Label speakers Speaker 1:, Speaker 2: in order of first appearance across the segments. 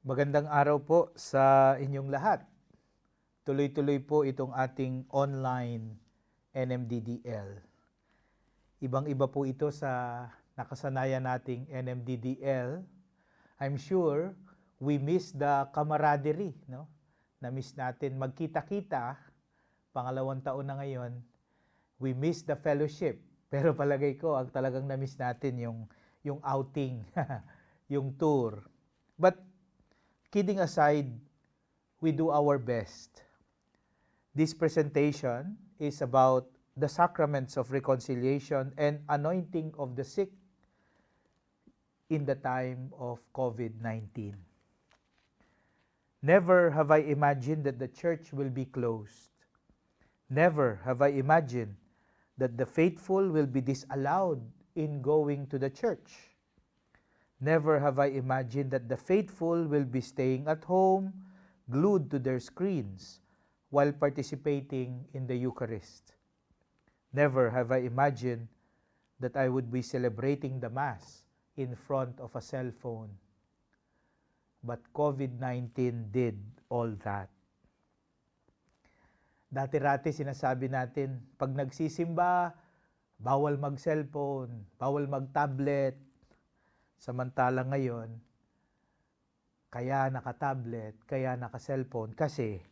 Speaker 1: Magandang araw po sa inyong lahat. Tuloy-tuloy po itong ating online NMDDL. Ibang-iba po ito sa nakasanayan nating NMDDL. I'm sure we miss the camaraderie, no? Na-miss natin magkita-kita, pangalawang taon na ngayon. We miss the fellowship. Pero palagay ko, ang talagang na-miss natin yung outing, yung tour. But kidding aside, we do our best. This presentation is about the sacraments of reconciliation and anointing of the sick in the time of COVID-19. Never have I imagined that the church will be closed. Never have I imagined that the faithful will be disallowed in going to the church. Never have I imagined that the faithful will be staying at home, glued to their screens, while participating in the Eucharist. Never have I imagined that I would be celebrating the Mass in front of a cell phone. But COVID-19 did all that. Dati-rati sinasabi natin, pag nagsisimba, bawal mag-cellphone, bawal mag-tablet. Samantalang ngayon, kaya naka-tablet, kaya naka-cellphone kasi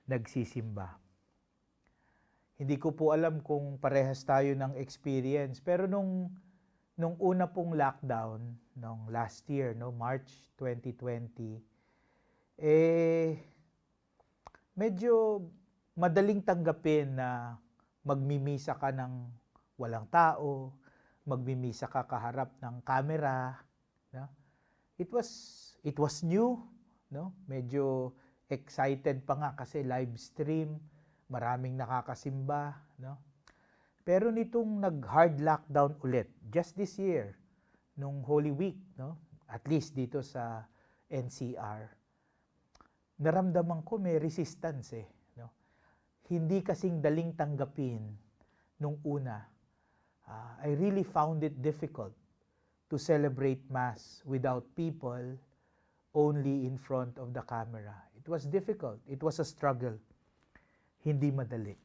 Speaker 1: nagsisimba. Hindi ko po alam kung parehas tayo ng experience, pero nung una pong lockdown, nung last year, no, March 2020, medyo madaling tanggapin na magmimisa ka ng walang tao, magmimisa ka kaharap ng camera, no? It was new, no? Medyo excited pa nga kasi live stream, maraming nakakasimba, no? Pero nitong nag-hard lockdown ulit, just this year, nung Holy Week, no? At least dito sa NCR, naramdaman ko may resistance no? Hindi kasing daling tanggapin nung una. I really found it difficult to celebrate Mass without people, only in front of the camera. It was difficult. It was a struggle. Hindi madali.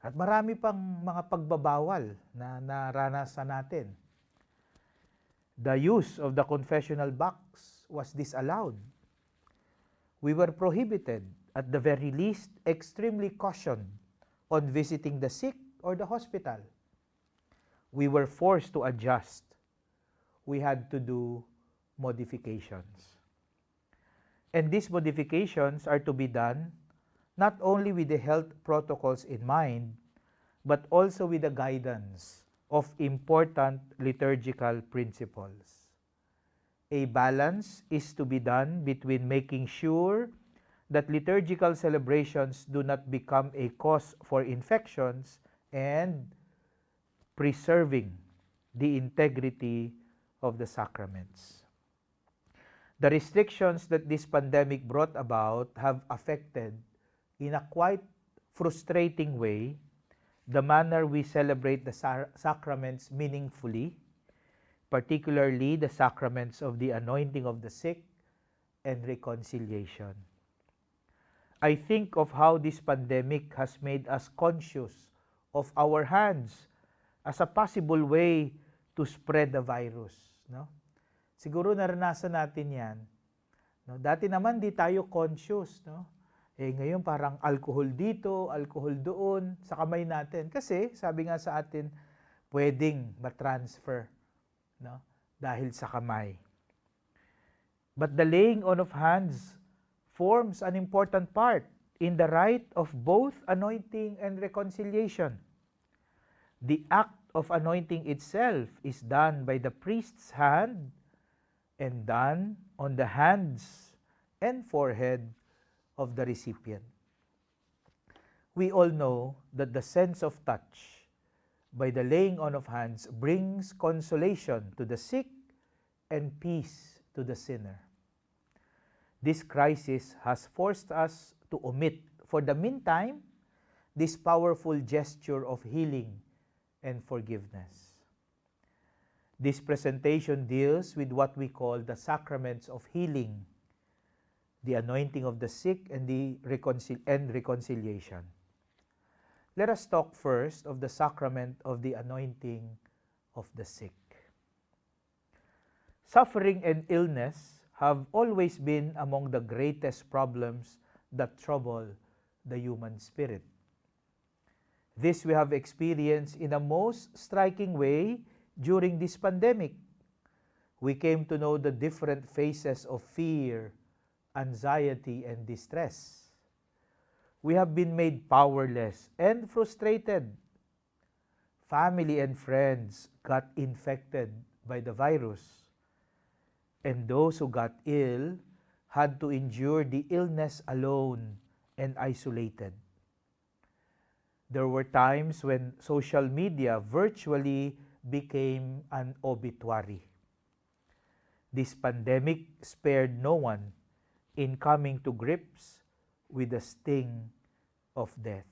Speaker 1: At marami pang mga pagbabawal na naranasan natin. The use of the confessional box was disallowed. We were prohibited, at the very least, extremely cautioned on visiting the sick or the hospital. We were forced to adjust. We had to do modifications. And these modifications are to be done not only with the health protocols in mind, but also with the guidance of important liturgical principles. A balance is to be done between making sure that liturgical celebrations do not become a cause for infections and preserving the integrity of the sacraments. The restrictions that this pandemic brought about have affected, in a quite frustrating way, the manner we celebrate the sacraments meaningfully, particularly the sacraments of the anointing of the sick and reconciliation. I think of how this pandemic has made us conscious of our hands as a possible way to spread the virus, no? Siguro naranasan natin 'yan, no? Dati naman di tayo conscious, no? Ngayon parang alcohol dito, alcohol doon sa kamay natin kasi sabi nga sa atin pwedeng ma-transfer, no? Dahil sa kamay. But the laying on of hands forms an important part in the rite of both anointing and reconciliation. The act of anointing itself is done by the priest's hand and done on the hands and forehead of the recipient. We all know that the sense of touch by the laying on of hands brings consolation to the sick and peace to the sinner. This crisis has forced us to omit, for the meantime, this powerful gesture of healing and forgiveness. This presentation deals with what we call the sacraments of healing, the anointing of the sick, and reconciliation. Let us talk first of the sacrament of the anointing of the sick. Suffering and illness have always been among the greatest problems that trouble the human spirit. This we have experienced in a most striking way during this pandemic. We came to know the different phases of fear, anxiety, and distress. We have been made powerless and frustrated. Family and friends got infected by the virus. And those who got ill had to endure the illness alone and isolated. There were times when social media virtually became an obituary. This pandemic spared no one in coming to grips with the sting of death.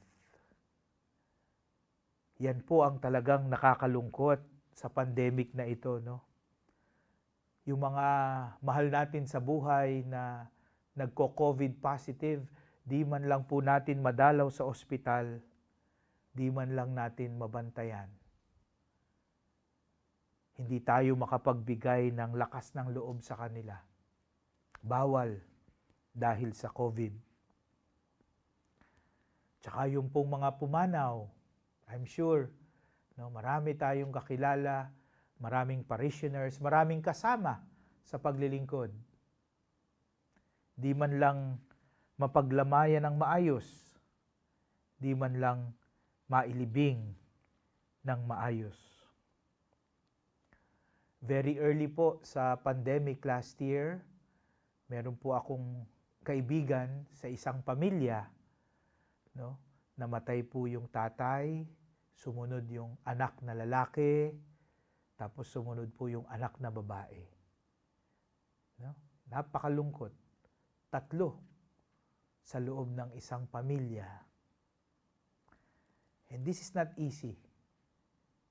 Speaker 1: Yan po ang talagang nakakalungkot sa pandemic na ito, no? Yung mga mahal natin sa buhay na nagko-COVID positive, di man lang po natin madalaw sa ospital, di man lang natin mabantayan. Hindi tayo makapagbigay ng lakas ng loob sa kanila. Bawal dahil sa COVID. Tsaka yung pong mga pumanaw, I'm sure, no, marami tayong kakilala, maraming parishioners, maraming kasama sa paglilingkod. Di man lang mapaglamayan ng maayos, di man lang mailibing ng maayos. Very early po sa pandemic last year, meron po akong kaibigan sa isang pamilya, no? Namatay po yung tatay, sumunod yung anak na lalaki, tapos sumunod po yung anak na babae. No? Napakalungkot. 3 sa loob ng isang pamilya. And this is not easy,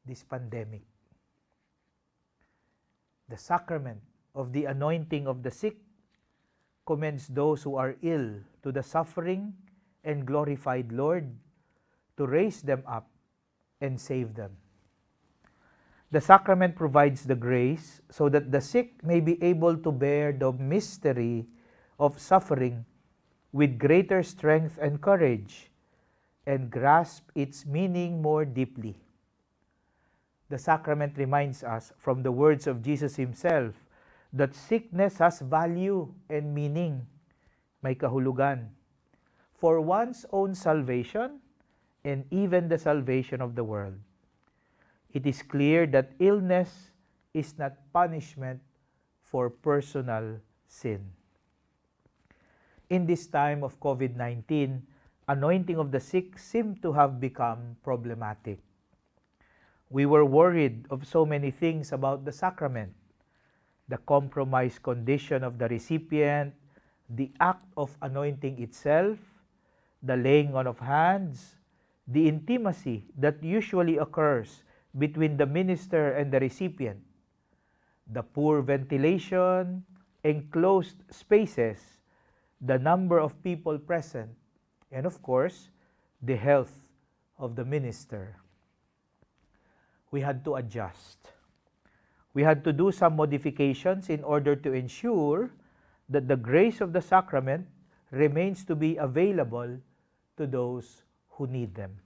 Speaker 1: this pandemic. The sacrament of the anointing of the sick commends those who are ill to the suffering and glorified Lord to raise them up and save them. The sacrament provides the grace so that the sick may be able to bear the mystery of suffering with greater strength and courage and grasp its meaning more deeply. The sacrament reminds us from the words of Jesus himself that sickness has value and meaning, may kahulugan, for one's own salvation and even the salvation of the world. It is clear that illness is not punishment for personal sin. In this time of COVID-19, anointing of the sick seemed to have become problematic. We were worried of so many things about the sacrament, the compromised condition of the recipient, the act of anointing itself, the laying on of hands, the intimacy that usually occurs between the minister and the recipient, the poor ventilation, enclosed spaces, the number of people present, and of course, the health of the minister. We had to adjust. We had to do some modifications in order to ensure that the grace of the sacrament remains to be available to those who need them.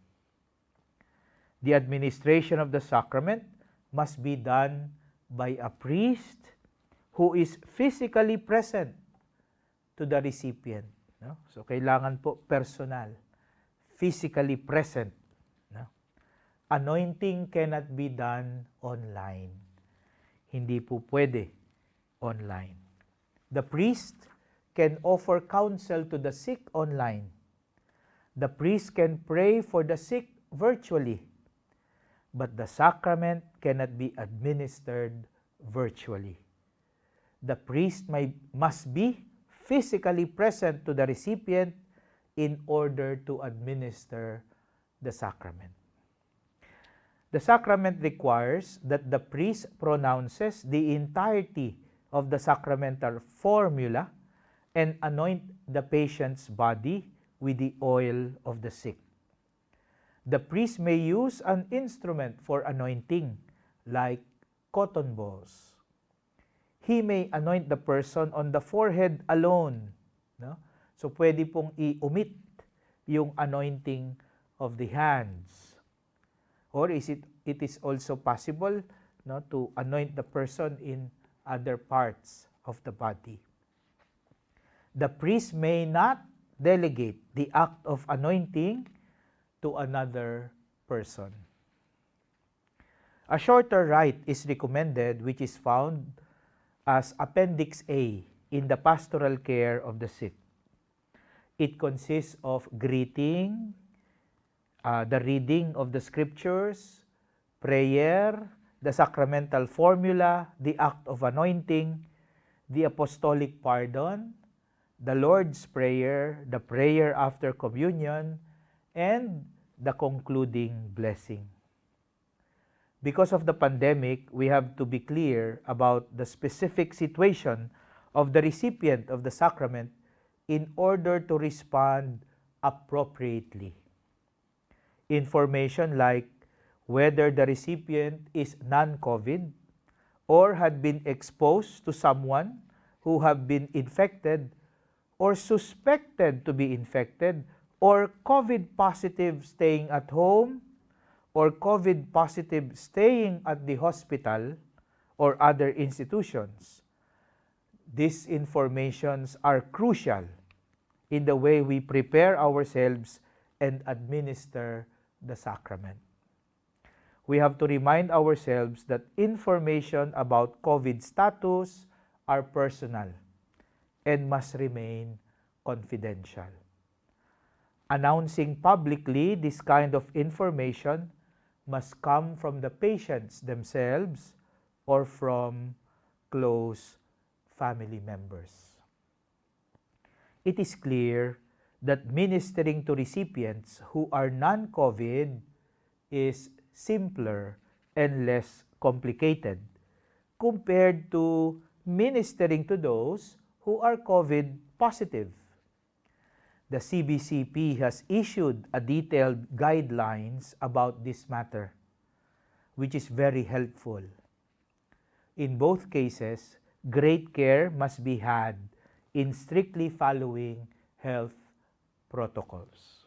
Speaker 1: The administration of the sacrament must be done by a priest who is physically present to the recipient. No? So, kailangan po personal, physically present. No? Anointing cannot be done online. Hindi po pwede online. The priest can offer counsel to the sick online. The priest can pray for the sick virtually. But the sacrament cannot be administered virtually. The priest must be physically present to the recipient in order to administer the sacrament. The sacrament requires that the priest pronounces the entirety of the sacramental formula and anoint the patient's body with the oil of the sick. The priest may use an instrument for anointing, like cotton balls. He may anoint the person on the forehead alone. No? So pwede pong i-omit yung anointing of the hands. Or it is also possible, no, to anoint the person in other parts of the body. The priest may not delegate the act of anointing to another person. A shorter rite is recommended, which is found as Appendix A in the pastoral care of the sick. It consists of greeting, the reading of the scriptures, prayer, the sacramental formula, the act of anointing, the apostolic pardon, the Lord's Prayer, the prayer after communion, and the concluding blessing. Because of the pandemic, we have to be clear about the specific situation of the recipient of the sacrament in order to respond appropriately. Information like whether the recipient is non-COVID or had been exposed to someone who have been infected or suspected to be infected, or COVID positive staying at home, or COVID positive staying at the hospital or other institutions. These informations are crucial in the way we prepare ourselves and administer the sacrament. We have to remind ourselves that information about COVID status are personal and must remain confidential. Announcing publicly this kind of information must come from the patients themselves or from close family members. It is clear that ministering to recipients who are non-COVID is simpler and less complicated compared to ministering to those who are COVID positive. The CBCP has issued a detailed guidelines about this matter, which is very helpful. In both cases, great care must be had in strictly following health protocols.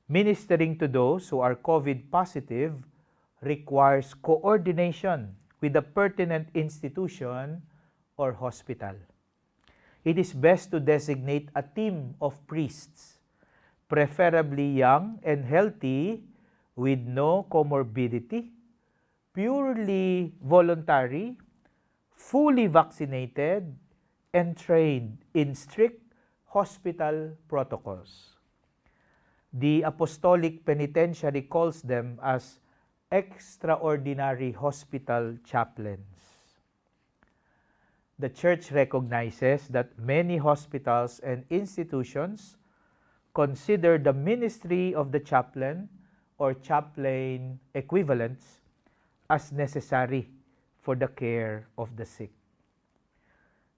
Speaker 1: Ministering to those who are COVID positive requires coordination with the pertinent institution or hospital. It is best to designate a team of priests, preferably young and healthy with no comorbidity, purely voluntary, fully vaccinated, and trained in strict hospital protocols. The Apostolic Penitentiary calls them as extraordinary hospital chaplains. The Church recognizes that many hospitals and institutions consider the ministry of the chaplain or chaplain equivalents as necessary for the care of the sick.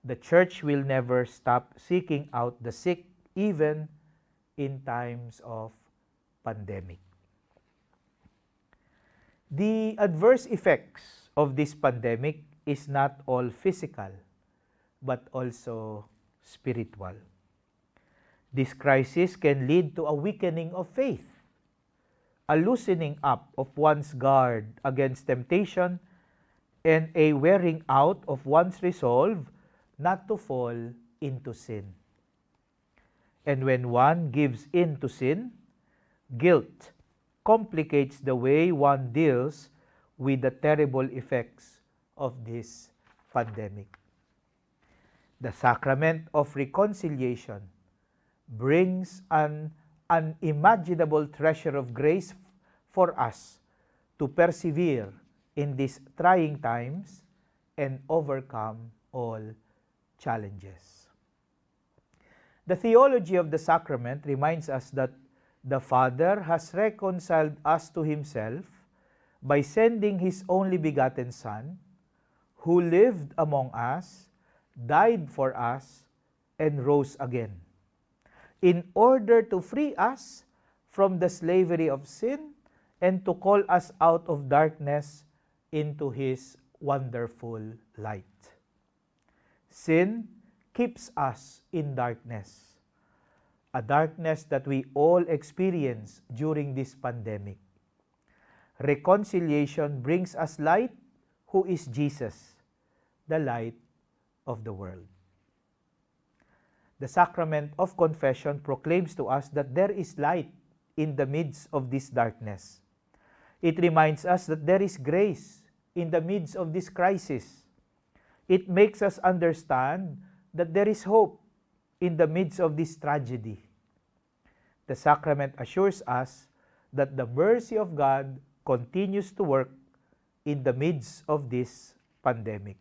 Speaker 1: The Church will never stop seeking out the sick even in times of pandemic. The adverse effects of this pandemic is not all physical, but also spiritual. This crisis can lead to a weakening of faith, a loosening up of one's guard against temptation, and a wearing out of one's resolve not to fall into sin. And when one gives in to sin, guilt complicates the way one deals with the terrible effects of this pandemic. The sacrament of reconciliation brings an unimaginable treasure of grace for us to persevere in these trying times and overcome all challenges. The theology of the sacrament reminds us that the Father has reconciled us to Himself by sending His only begotten Son, who lived among us, died for us, and rose again, in order to free us from the slavery of sin and to call us out of darkness into His wonderful light. Sin keeps us in darkness, a darkness that we all experience during this pandemic. Reconciliation brings us light, who is Jesus, the light of the world. The sacrament of confession proclaims to us that there is light in the midst of this darkness. It reminds us that there is grace in the midst of this crisis. It makes us understand that there is hope in the midst of this tragedy. The sacrament assures us that the mercy of God continues to work in the midst of this pandemic.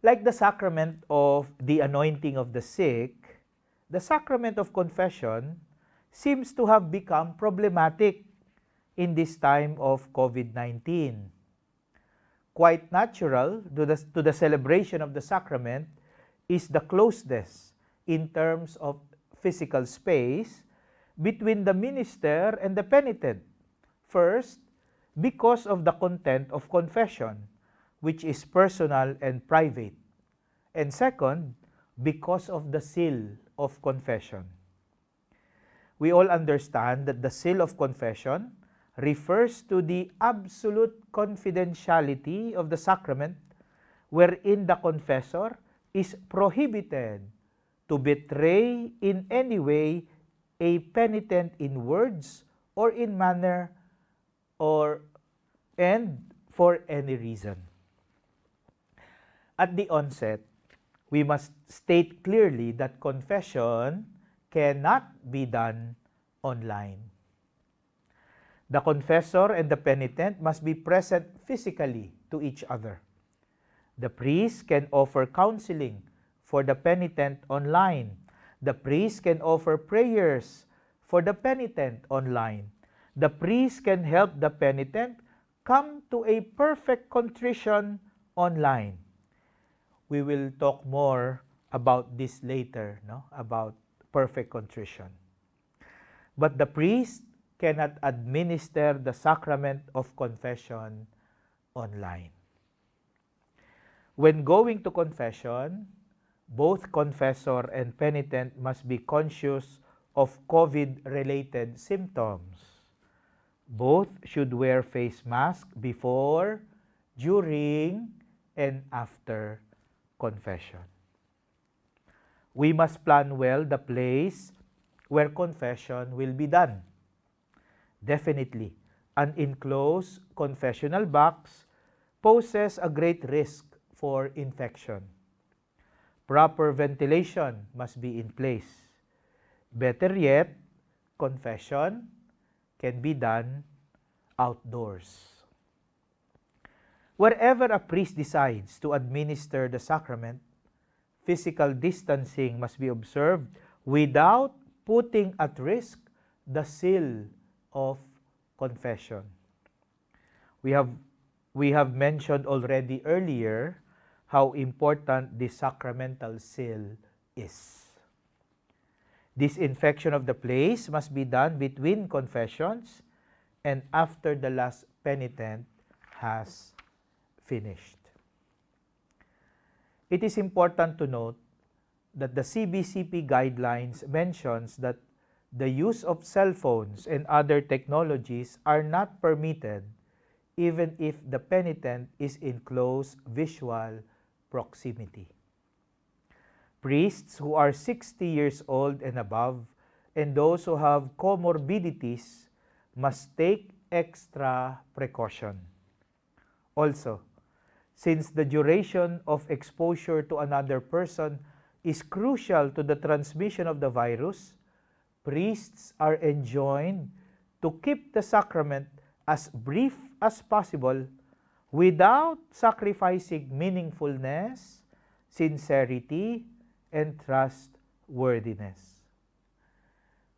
Speaker 1: Like the sacrament of the anointing of the sick, the sacrament of confession seems to have become problematic in this time of COVID-19. Quite natural to the celebration of the sacrament is the closeness in terms of physical space between the minister and the penitent. First, because of the content of confession, which is personal and private. And second, because of the seal of confession. We all understand that the seal of confession refers to the absolute confidentiality of the sacrament, wherein the confessor is prohibited to betray in any way a penitent in words or in manner and for any reason. At the onset, we must state clearly that confession cannot be done online. The confessor and the penitent must be present physically to each other. The priest can offer counseling for the penitent online. The priest can offer prayers for the penitent online. The priest can help the penitent come to a perfect contrition online. We will talk more about this later, about perfect contrition. But the priest cannot administer the sacrament of confession online. When going to confession, both confessor and penitent must be conscious of COVID-related symptoms. Both should wear face mask before, during, and after confession. We must plan well the place where confession will be done. Definitely, an enclosed confessional box poses a great risk for infection. Proper ventilation must be in place. Better yet, confession can be done outdoors. Wherever a priest decides to administer the sacrament, physical distancing must be observed without putting at risk the seal of confession. We have mentioned already earlier how important the sacramental seal is. Disinfection of the place must be done between confessions and after the last penitent has finished. It is important to note that the CBCP guidelines mentions that the use of cell phones and other technologies are not permitted even if the penitent is in close visual proximity. Priests who are 60 years old and above and those who have comorbidities must take extra precaution. Also, since the duration of exposure to another person is crucial to the transmission of the virus, priests are enjoined to keep the sacrament as brief as possible without sacrificing meaningfulness, sincerity, and trustworthiness.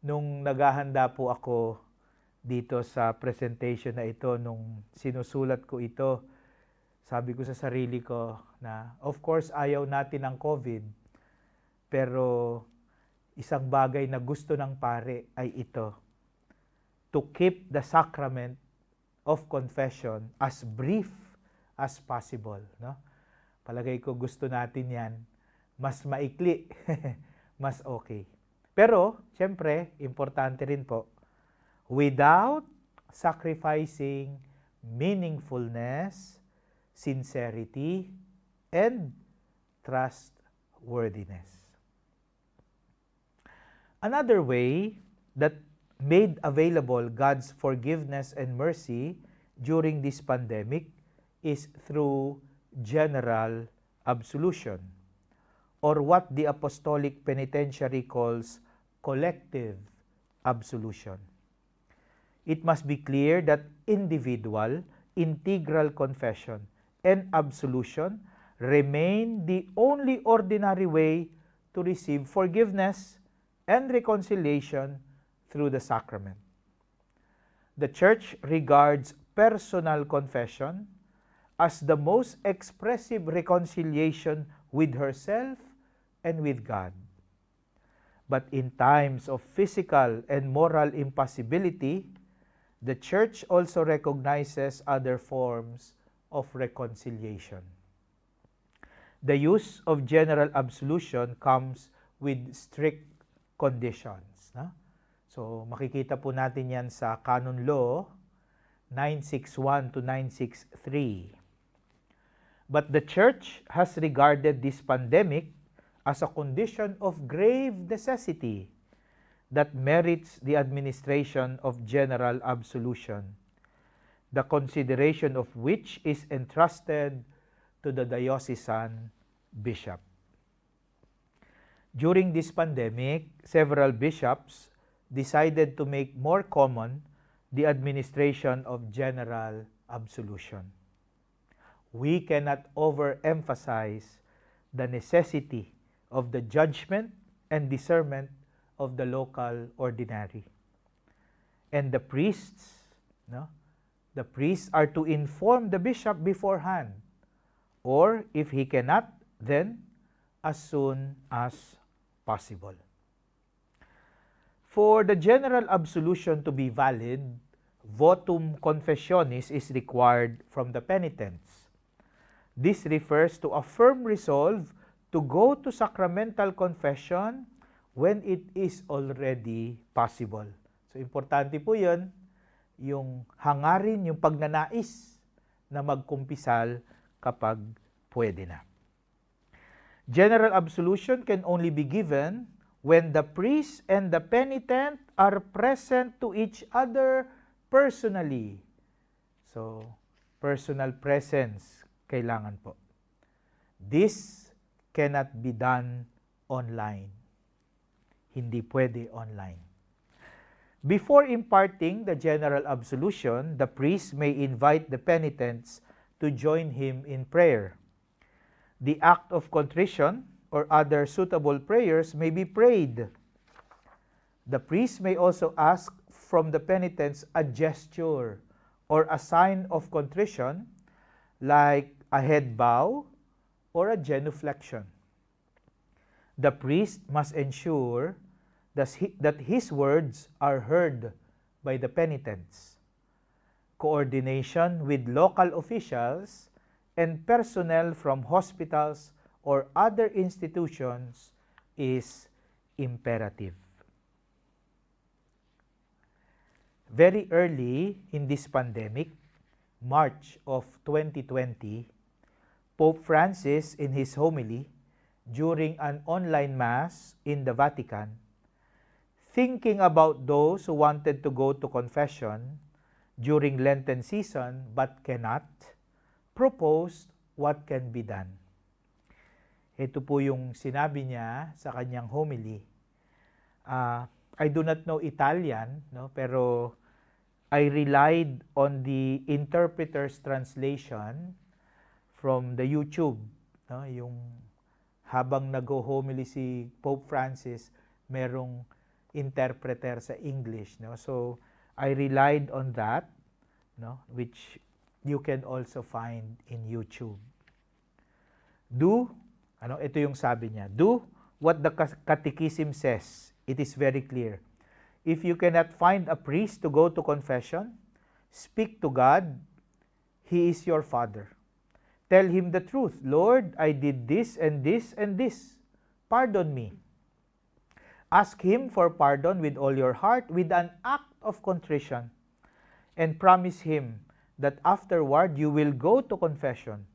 Speaker 1: Nung naghahanda po ako dito sa presentation na ito. Nung sinusulat ko ito, sabi ko sa sarili ko na of course ayaw natin ng COVID, pero isang bagay na gusto ng pare ay ito, to keep the sacrament of confession as brief as possible. No? Palagay ko gusto natin yan, mas maikli, mas okay. Pero, syempre, importante rin po, without sacrificing meaningfulness, sincerity, and trustworthiness. Another way that made available God's forgiveness and mercy during this pandemic is through general absolution, or what the Apostolic Penitentiary calls collective absolution. It must be clear that individual, integral confession and absolution remain the only ordinary way to receive forgiveness and reconciliation through the sacrament. The Church regards personal confession as the most expressive reconciliation with herself and with God. But in times of physical and moral impossibility, the Church also recognizes other forms of reconciliation. The use of general absolution comes with strict conditions. No? So, makikita po natin yan sa Canon Law 961 to 963. But the Church has regarded this pandemic as a condition of grave necessity that merits the administration of general absolution, the consideration of which is entrusted to the diocesan bishop. During this pandemic, several bishops decided to make more common the administration of general absolution. We cannot overemphasize the necessity of the judgment and discernment of the local ordinary. And the priests are to inform the bishop beforehand, or if he cannot, then as soon as possible. For the general absolution to be valid, votum confessionis is required from the penitents. This refers to a firm resolve to go to sacramental confession when it is already possible. So, importante po yun, yung hangarin, yung pagnanais na magkumpisal kapag pwede na. General absolution can only be given when the priest and the penitent are present to each other personally. So, personal presence kailangan po. This cannot be done online. Hindi pwede online. Before imparting the general absolution, the priest may invite the penitents to join him in prayer. The act of contrition or other suitable prayers may be prayed. The priest may also ask from the penitents a gesture or a sign of contrition, like a head bow or a genuflection. The priest must ensure that his words are heard by the penitents. Coordination with local officials and personnel from hospitals or other institutions is imperative. Very early in this pandemic, March of 2020, Pope Francis, in his homily during an online Mass in the Vatican, thinking about those who wanted to go to confession during Lenten season but cannot, proposed what can be done. Ito po yung sinabi niya sa kanyang homily. I do not know Italian, no, pero I relied on the interpreter's translation from the YouTube, no, yung habang nag-homily si Pope Francis, merong interpreter sa English, no. So I relied on that, no, which you can also find in YouTube. Ito yung sabi niya, do what the Catechism says. It is very clear. If you cannot find a priest to go to confession, speak to God. He is your Father. Tell Him the truth. Lord, I did this and this and this. Pardon me. Ask Him for pardon with all your heart, with an act of contrition, and promise Him that afterward you will go to confession.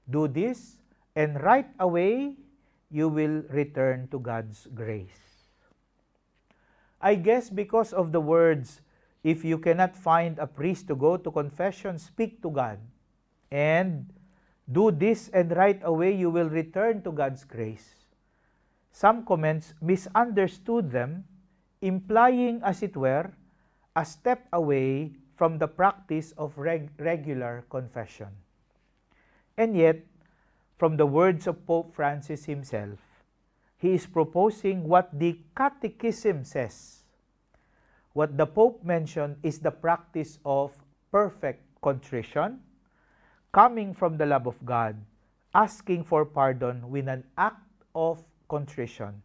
Speaker 1: Do this, and right away you will return to God's grace. I guess because of the words, if you cannot find a priest to go to confession, speak to God, and do this, and right away you will return to God's grace. Some comments misunderstood them, implying, as it were, a step away from the practice of regular confession. And yet, from the words of Pope Francis himself, he is proposing what the Catechism says. What the Pope mentioned is the practice of perfect contrition, coming from the love of God, asking for pardon with an act of contrition,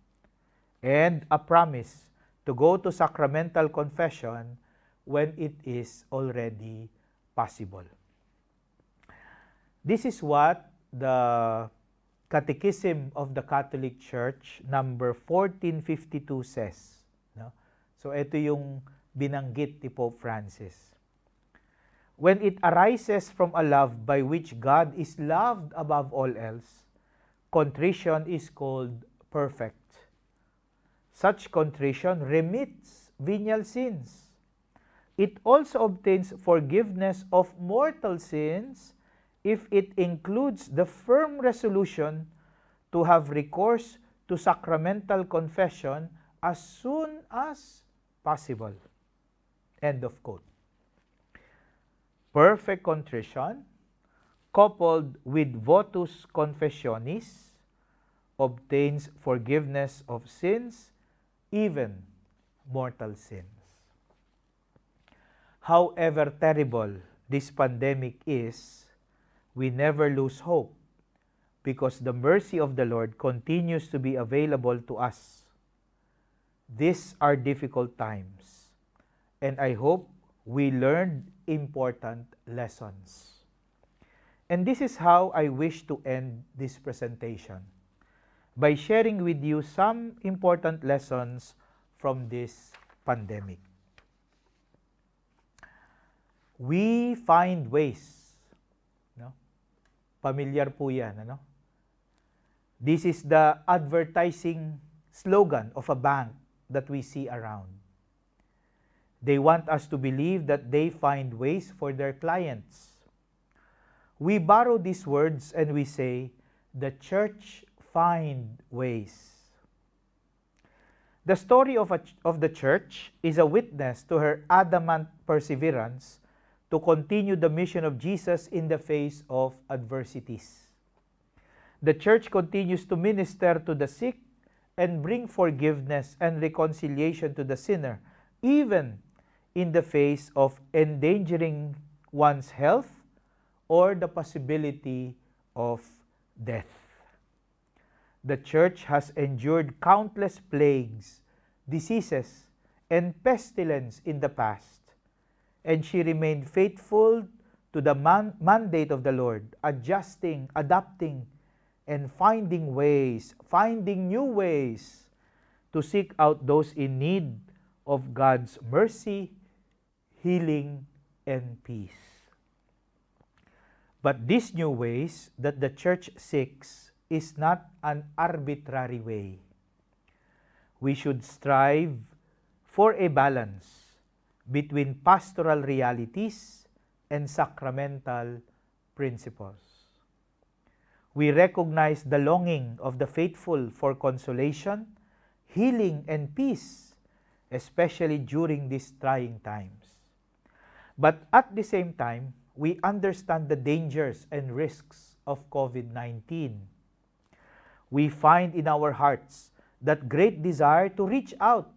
Speaker 1: and a promise to go to sacramental confession when it is already possible. This is what the Catechism of the Catholic Church, number 1452 says. No? So ito yung binanggit ni Pope Francis. When it arises from a love by which God is loved above all else, contrition is called perfect. Such contrition remits venial sins. It also obtains forgiveness of mortal sins if it includes the firm resolution to have recourse to sacramental confession as soon as possible. End of quote. Perfect contrition, coupled with votus confessionis, obtains forgiveness of sins, even mortal sins. However terrible this pandemic is, we never lose hope because the mercy of the Lord continues to be available to us. These are difficult times, and I hope we learned important lessons. And this is how I wish to end this presentation, by sharing with you some important lessons from this pandemic. We find ways. Pamilyar po yan, ano? This is the advertising slogan of a bank that we see around. They want us to believe that they find ways for their clients. We borrow these words and we say, the church find ways. The story of the church is a witness to her adamant perseverance to continue the mission of Jesus in the face of adversities. The church continues to minister to the sick and bring forgiveness and reconciliation to the sinner, even in the face of endangering one's health or the possibility of death. The church has endured countless plagues, diseases, and pestilence in the past, and she remained faithful to the mandate of the Lord, adjusting, adapting, and finding new ways to seek out those in need of God's mercy, healing, and peace. But these new ways that the church seeks is not an arbitrary way. We should strive for a balance between pastoral realities and sacramental principles. We recognize the longing of the faithful for consolation, healing, and peace, especially during these trying times. But at the same time, we understand the dangers and risks of COVID-19. We find in our hearts that great desire to reach out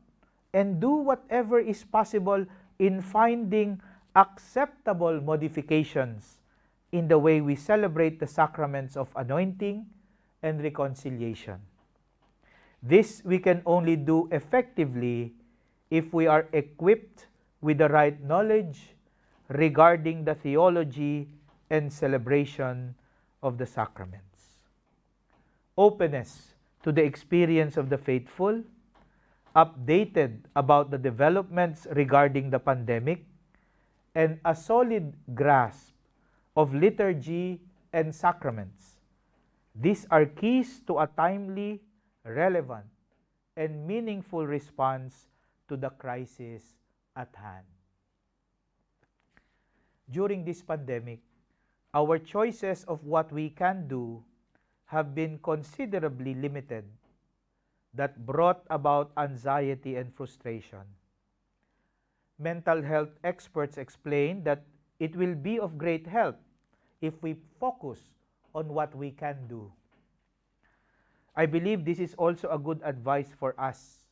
Speaker 1: and do whatever is possible in finding acceptable modifications in the way we celebrate the sacraments of anointing and reconciliation. This we can only do effectively if we are equipped with the right knowledge regarding the theology and celebration of the sacraments. Openness to the experience of the faithful, updated about the developments regarding the pandemic, and a solid grasp of liturgy and sacraments. These are keys to a timely, relevant, and meaningful response to the crisis at hand. During this pandemic, our choices of what we can do have been considerably limited. That brought about anxiety and frustration. Mental health experts explain that it will be of great help if we focus on what we can do. I believe this is also a good advice for us,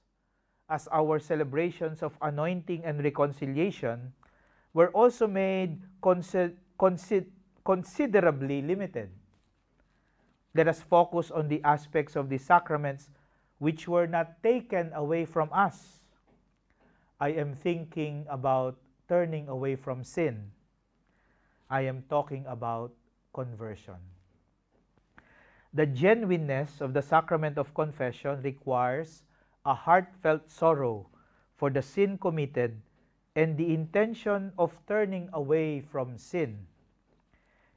Speaker 1: as our celebrations of anointing and reconciliation were also made considerably limited. Let us focus on the aspects of the sacraments which were not taken away from us. I am thinking about turning away from sin. I am talking about conversion. The genuineness of the sacrament of confession requires a heartfelt sorrow for the sin committed and the intention of turning away from sin.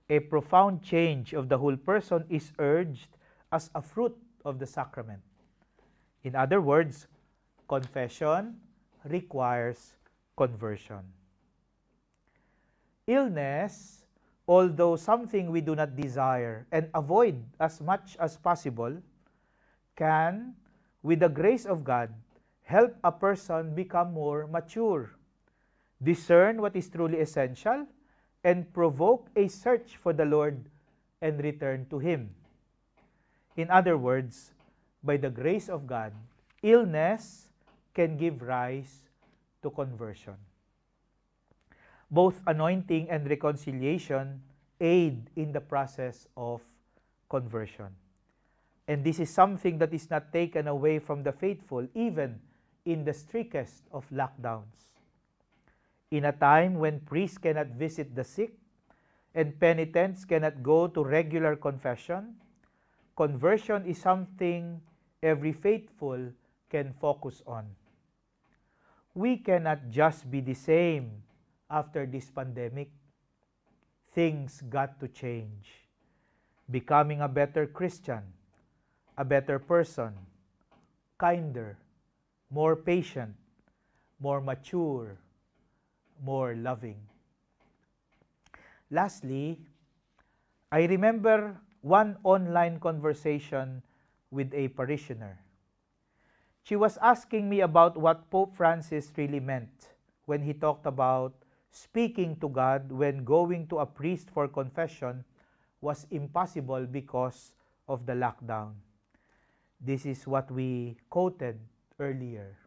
Speaker 1: A profound change of the whole person is urged as a fruit of the sacrament. In other words, confession requires conversion. Illness, although something we do not desire and avoid as much as possible, can, with the grace of God, help a person become more mature, discern what is truly essential, and provoke a search for the Lord and return to Him. In other words, by the grace of God, illness can give rise to conversion. Both anointing and reconciliation aid in the process of conversion. And this is something that is not taken away from the faithful, even in the strictest of lockdowns. In a time when priests cannot visit the sick and penitents cannot go to regular confession, conversion is something every faithful can focus on. We cannot just be the same after this pandemic. Things got to change. Becoming a better Christian, a better person, kinder, more patient, more mature, more loving. Lastly, I remember one online conversation with a parishioner. She was asking me about what Pope Francis really meant when he talked about speaking to God when going to a priest for confession was impossible because of the lockdown. This is what we quoted earlier.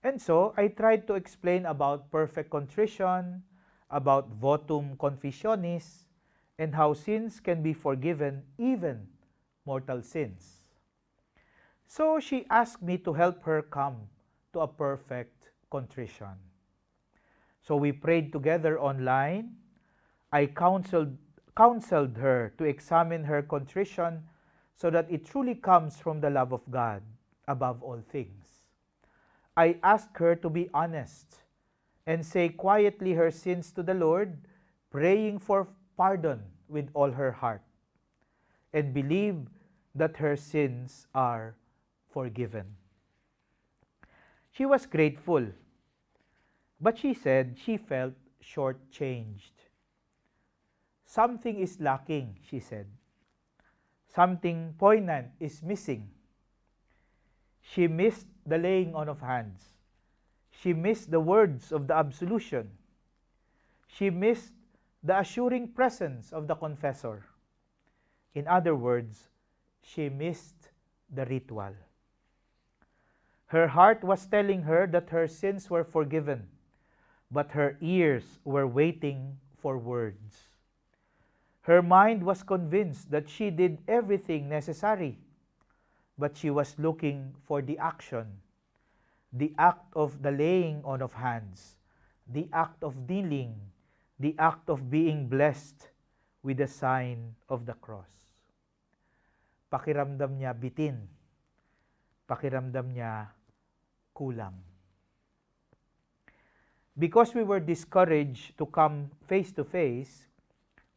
Speaker 1: And so, I tried to explain about perfect contrition, about votum confessionis, and how sins can be forgiven, even mortal sins. So, she asked me to help her come to a perfect contrition. So, we prayed together online. I counseled her to examine her contrition so that it truly comes from the love of God above all things. I asked her to be honest and say quietly her sins to the Lord, praying for pardon with all her heart, and believe that her sins are forgiven. She was grateful, but she said she felt shortchanged. Something is lacking, she said. Something poignant is missing. She missed the laying on of hands. She missed the words of the absolution. She missed the assuring presence of the confessor. In other words, she missed the ritual. Her heart was telling her that her sins were forgiven, but her ears were waiting for words. Her mind was convinced that she did everything necessary, but she was looking for the action, the act of the laying on of hands, the act of kneeling, the act of being blessed with the sign of the cross. Pakiramdam niya bitin. Pakiramdam niya kulang. Because we were discouraged to come face to face,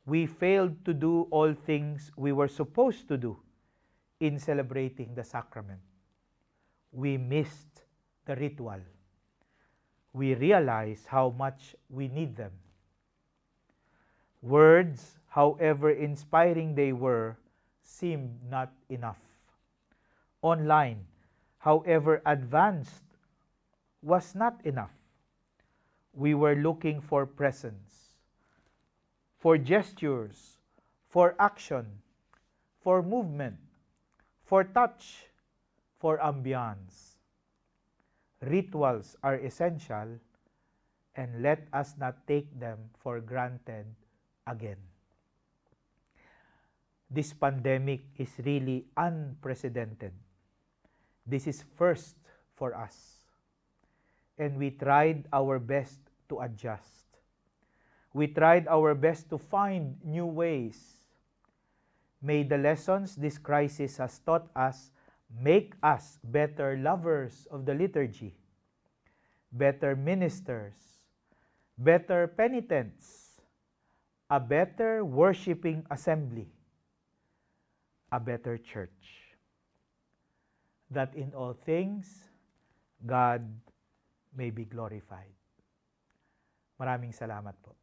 Speaker 1: we failed to do all things we were supposed to do in celebrating the sacrament. We missed the ritual. We realized how much we need them. Words, however inspiring they were, seemed not enough. Online, however advanced, was not enough. We were looking for presence, for gestures, for action, for movement, for touch, for ambiance. Rituals are essential, and let us not take them for granted again. This pandemic is really unprecedented. This is first for us. And we tried our best to adjust. We tried our best to find new ways. May the lessons this crisis has taught us make us better lovers of the liturgy, better ministers, better penitents, a better worshiping assembly, a better church. That in all things, God may be glorified. Maraming salamat po.